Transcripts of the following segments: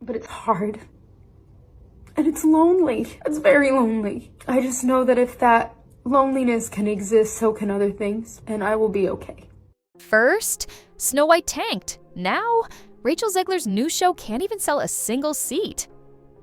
But it's hard. And it's lonely. It's very lonely. I just know that if that loneliness can exist, so can other things, and I will be okay. First, Snow White tanked. Now, Rachel Zegler's new show can't even sell a single seat.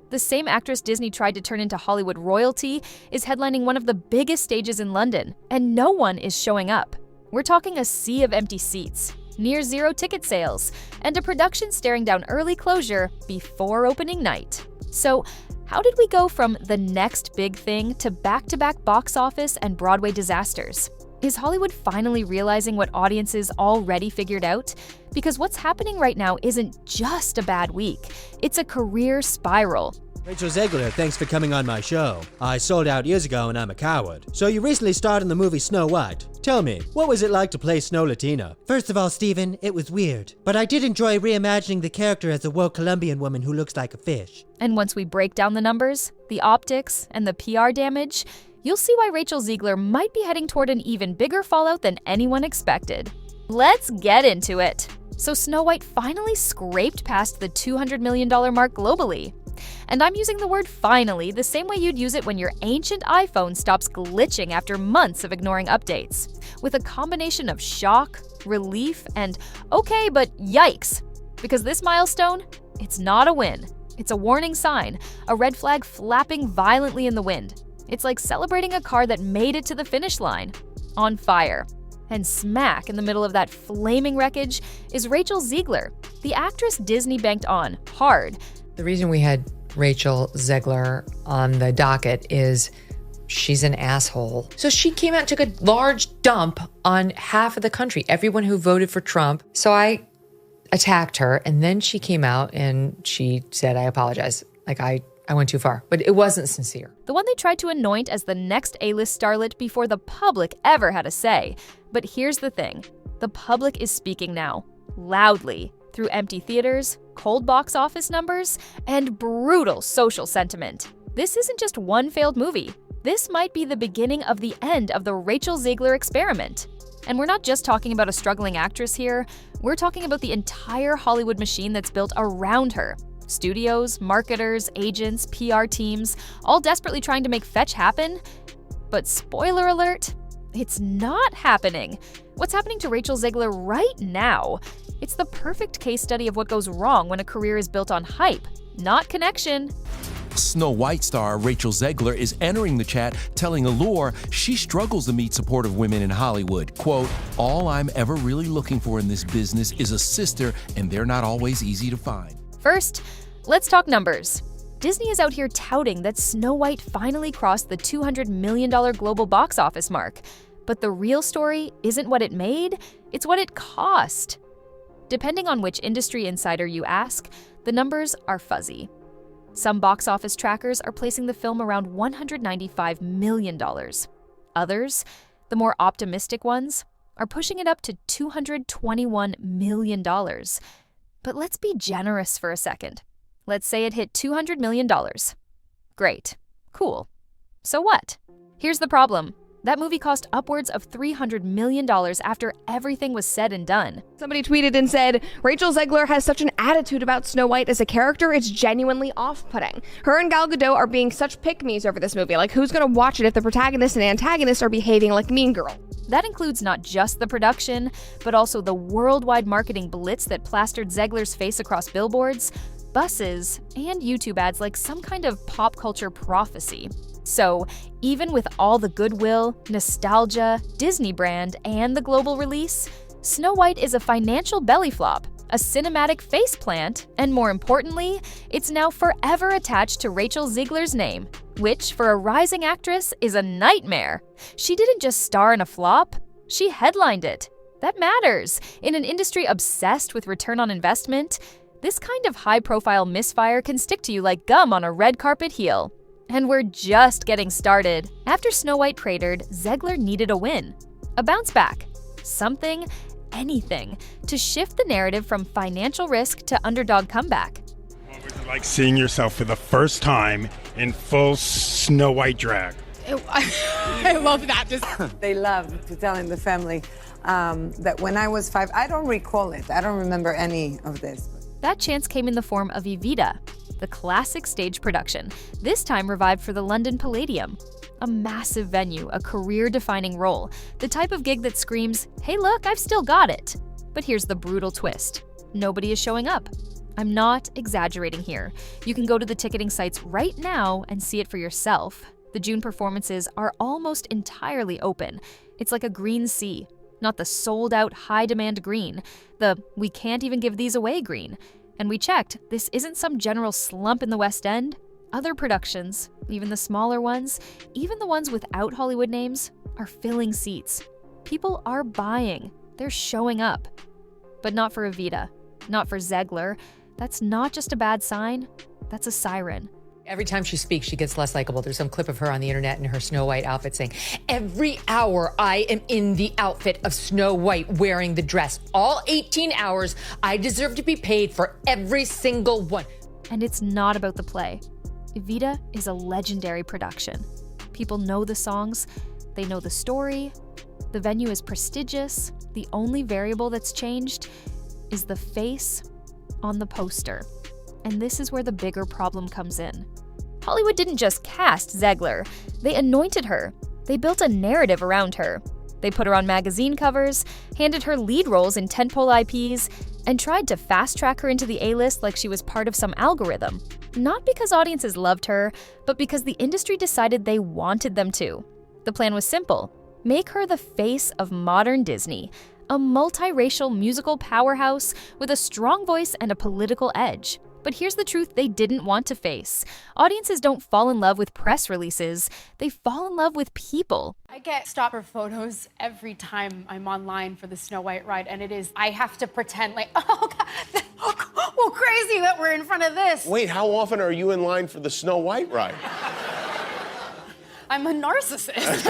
The same actress Disney tried to turn into Hollywood royalty is headlining one of the biggest stages in London, and no one is showing up. We're talking a sea of empty seats, near zero ticket sales, and a production staring down early closure before opening night. So, how did we go from the next big thing to back-to-back box office and Broadway disasters? Is Hollywood finally realizing what audiences already figured out? Because what's happening right now isn't just a bad week, it's a career spiral. Rachel Zegler, thanks for coming on my show. I sold out years ago and I'm a coward. So you recently starred in the movie Snow White. Tell me, what was it like to play Snow Latina? First of all, Steven, it was weird. But I did enjoy reimagining the character as a woke Colombian woman who looks like a fish. And once we break down the numbers, the optics, and the PR damage, you'll see why Rachel Zegler might be heading toward an even bigger fallout than anyone expected. Let's get into it. So Snow White finally scraped past the $200 million mark globally. And I'm using the word finally the same way you'd use it when your ancient iPhone stops glitching after months of ignoring updates, with a combination of shock, relief, and okay, but yikes. Because this milestone, it's not a win. It's a warning sign, a red flag flapping violently in the wind. It's like celebrating a car that made it to the finish line, on fire. And smack in the middle of that flaming wreckage is Rachel Zegler, the actress Disney banked on hard. The reason we had Rachel Zegler on the docket is she's an asshole. So she came out and took a large dump on half of the country, everyone who voted for Trump. So I attacked her, and then she came out and she said, I apologize. Like I went too far, but it wasn't sincere. The one they tried to anoint as the next A-list starlet before the public ever had a say. But here's the thing, the public is speaking now, loudly, through empty theaters, cold box office numbers, and brutal social sentiment. This isn't just one failed movie. This might be the beginning of the end of the Rachel Zegler experiment. And we're not just talking about a struggling actress here, we're talking about the entire Hollywood machine that's built around her. Studios, marketers, agents, PR teams, all desperately trying to make fetch happen. But spoiler alert, it's not happening. What's happening to Rachel Zegler right now? It's the perfect case study of what goes wrong when a career is built on hype, not connection. Snow White star Rachel Zegler is entering the chat, telling Allure she struggles to meet supportive women in Hollywood. Quote, all I'm ever really looking for in this business is a sister, and they're not always easy to find. First, let's talk numbers. Disney is out here touting that Snow White finally crossed the $200 million global box office mark. But the real story isn't what it made, it's what it cost. Depending on which industry insider you ask, the numbers are fuzzy. Some box office trackers are placing the film around $195 million. Others, the more optimistic ones, are pushing it up to $221 million. But let's be generous for a second. Let's say it hit $200 million. Great. Cool. So what? Here's the problem. That movie cost upwards of $300 million after everything was said and done. Somebody tweeted and said, Rachel Zegler has such an attitude about Snow White as a character, it's genuinely off-putting. Her and Gal Gadot are being such pick-me's over this movie. Like, who's gonna watch it if the protagonist and antagonist are behaving like Mean Girl? That includes not just the production, but also the worldwide marketing blitz that plastered Zegler's face across billboards, buses, and YouTube ads like some kind of pop culture prophecy. So, even with all the goodwill, nostalgia, Disney brand, and the global release, Snow White is a financial belly flop, a cinematic faceplant, and more importantly, it's now forever attached to Rachel Zegler's name, which, for a rising actress, is a nightmare. She didn't just star in a flop, she headlined it. That matters. In an industry obsessed with return on investment, this kind of high-profile misfire can stick to you like gum on a red carpet heel. And we're just getting started. After Snow White cratered, Zegler needed a win. A bounce back. Something, anything, to shift the narrative from financial risk to underdog comeback. What was it like seeing yourself for the first time in full Snow White drag? I love that. They loved to tell in the family that when I was 5, I don't recall it. I don't remember any of this. That chance came in the form of Evita, the classic stage production, this time revived for the London Palladium. A massive venue, a career-defining role, the type of gig that screams, "Hey look, I've still got it." But here's the brutal twist. Nobody is showing up. I'm not exaggerating here. You can go to the ticketing sites right now and see it for yourself. The June performances are almost entirely open. It's like a green sea, not the sold-out high-demand green, the "we can't even give these away" green. And we checked, this isn't some general slump in the West End. Other productions, even the smaller ones, even the ones without Hollywood names, are filling seats. People are buying. They're showing up. But not for Evita, not for Zegler. That's not just a bad sign, that's a siren. Every time she speaks, she gets less likable. There's some clip of her on the internet in her Snow White outfit saying, "Every hour I am in the outfit of Snow White wearing the dress. All 18 hours, I deserve to be paid for every single one." And it's not about the play. Evita is a legendary production. People know the songs, they know the story, the venue is prestigious. The only variable that's changed is the face on the poster. And this is where the bigger problem comes in. Hollywood didn't just cast Zegler, they anointed her. They built a narrative around her. They put her on magazine covers, handed her lead roles in tentpole IPs, and tried to fast-track her into the A-list like she was part of some algorithm. Not because audiences loved her, but because the industry decided they wanted them to. The plan was simple: make her the face of modern Disney, a multiracial musical powerhouse with a strong voice and a political edge. But here's the truth they didn't want to face. Audiences don't fall in love with press releases, they fall in love with people. I get stopper photos every time I'm online for the Snow White ride, and I have to pretend like, oh God, well, crazy that we're in front of this. Wait, how often are you in line for the Snow White ride? I'm a narcissist.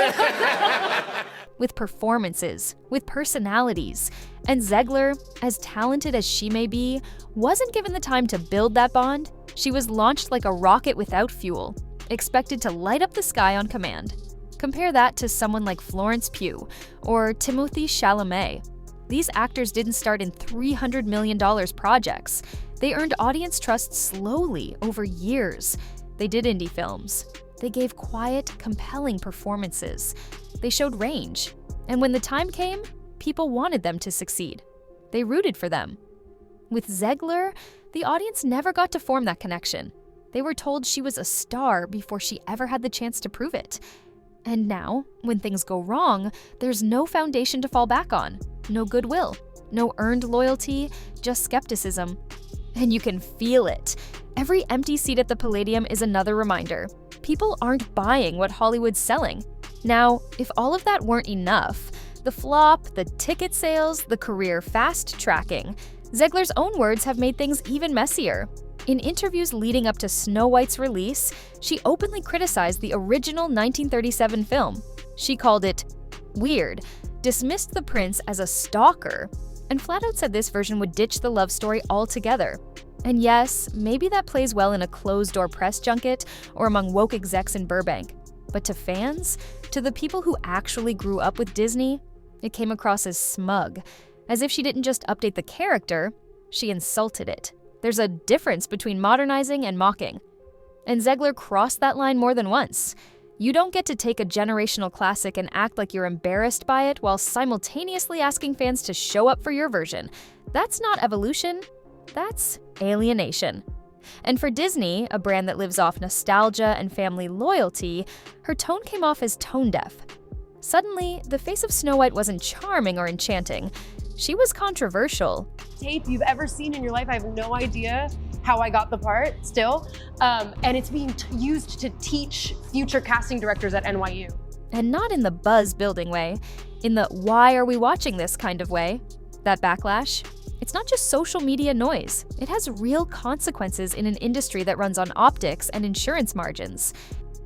With performances, with personalities. And Zegler, as talented as she may be, wasn't given the time to build that bond. She was launched like a rocket without fuel, expected to light up the sky on command. Compare that to someone like Florence Pugh or Timothée Chalamet. These actors didn't start in $300 million projects. They earned audience trust slowly over years. They did indie films. They gave quiet, compelling performances. They showed range. And when the time came, people wanted them to succeed. They rooted for them. With Zegler, the audience never got to form that connection. They were told she was a star before she ever had the chance to prove it. And now, when things go wrong, there's no foundation to fall back on. No goodwill, no earned loyalty, just skepticism. And you can feel it. Every empty seat at the Palladium is another reminder. People aren't buying what Hollywood's selling. Now, if all of that weren't enough, the flop, the ticket sales, the career fast-tracking, Zegler's own words have made things even messier. In interviews leading up to Snow White's release, she openly criticized the original 1937 film. She called it weird, dismissed the prince as a stalker, and flat out said this version would ditch the love story altogether. And yes, maybe that plays well in a closed-door press junket or among woke execs in Burbank. But to fans, to the people who actually grew up with Disney, it came across as smug, as if she didn't just update the character, she insulted it. There's a difference between modernizing and mocking. And Zegler crossed that line more than once. You don't get to take a generational classic and act like you're embarrassed by it while simultaneously asking fans to show up for your version. That's not evolution, that's alienation. And for Disney, a brand that lives off nostalgia and family loyalty, her tone came off as tone-deaf. Suddenly, the face of Snow White wasn't charming or enchanting. She was controversial. Tape you've ever seen in your life. I have no idea how I got the part still. And it's being used to teach future casting directors at NYU. And not in the buzz-building way, in the why are we watching this kind of way. That backlash, it's not just social media noise. It has real consequences in an industry that runs on optics and insurance margins.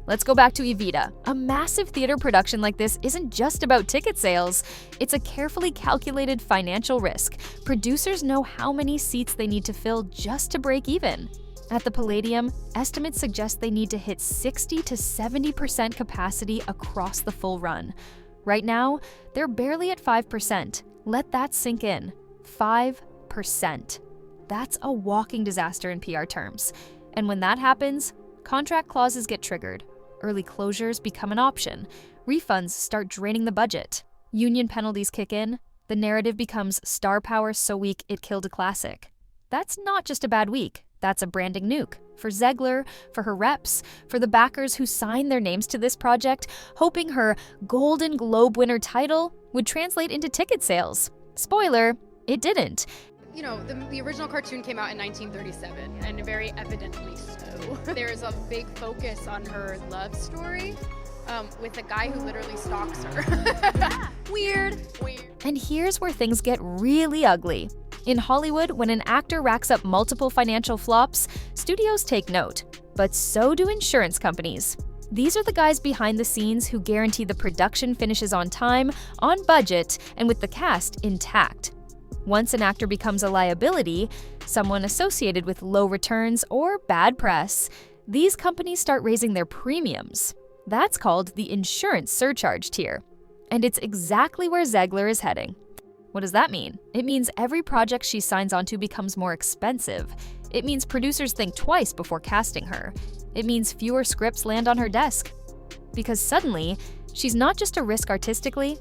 Let's go back to Evita. A massive theater production like this isn't just about ticket sales. It's a carefully calculated financial risk. Producers know how many seats they need to fill just to break even. At the Palladium, estimates suggest they need to hit 60 to 70% capacity across the full run. Right now, they're barely at 5%. Let that sink in. 5%. That's a walking disaster in PR terms. And when that happens, contract clauses get triggered. Early closures become an option. Refunds start draining the budget. Union penalties kick in. The narrative becomes star power so weak it killed a classic. That's not just a bad week. That's a branding nuke. For Zegler, for her reps, for the backers who signed their names to this project, hoping her Golden Globe winner title would translate into ticket sales. Spoiler, it didn't. You know, the original cartoon came out in 1937, and very evidently so. There's a big focus on her love story with a guy who literally stalks her. Weird. And here's where things get really ugly. In Hollywood, when an actor racks up multiple financial flops, studios take note. But so do insurance companies. These are the guys behind the scenes who guarantee the production finishes on time, on budget, and with the cast intact. Once an actor becomes a liability, someone associated with low returns or bad press, these companies start raising their premiums. That's called the insurance surcharge tier. And it's exactly where Zegler is heading. What does that mean? It means every project she signs onto becomes more expensive. It means producers think twice before casting her. It means fewer scripts land on her desk. Because suddenly, she's not just a risk artistically,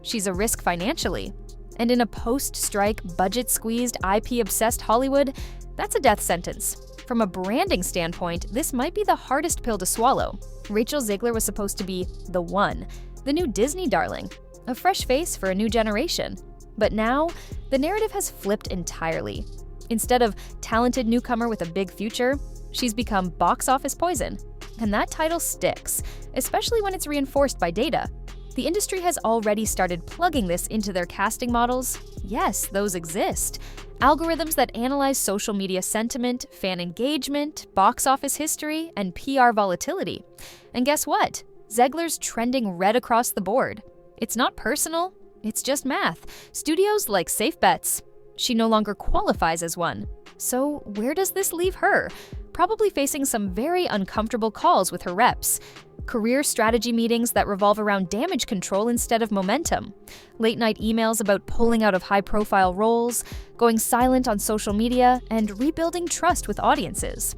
she's a risk financially. And in a post-strike, budget-squeezed, IP-obsessed Hollywood, that's a death sentence. From a branding standpoint, this might be the hardest pill to swallow. Rachel Zegler was supposed to be the one, the new Disney darling, a fresh face for a new generation. But now, the narrative has flipped entirely. Instead of talented newcomer with a big future, she's become box office poison. And that title sticks, especially when it's reinforced by data. The industry has already started plugging this into their casting models. Yes, those exist. Algorithms that analyze social media sentiment, fan engagement, box office history, and PR volatility. And guess what? Zegler's trending red across the board. It's not personal, it's just math. Studios like safe bets. She no longer qualifies as one. So where does this leave her? Probably facing some very uncomfortable calls with her reps. Career strategy meetings that revolve around damage control instead of momentum. Late-night emails about pulling out of high-profile roles, going silent on social media, and rebuilding trust with audiences.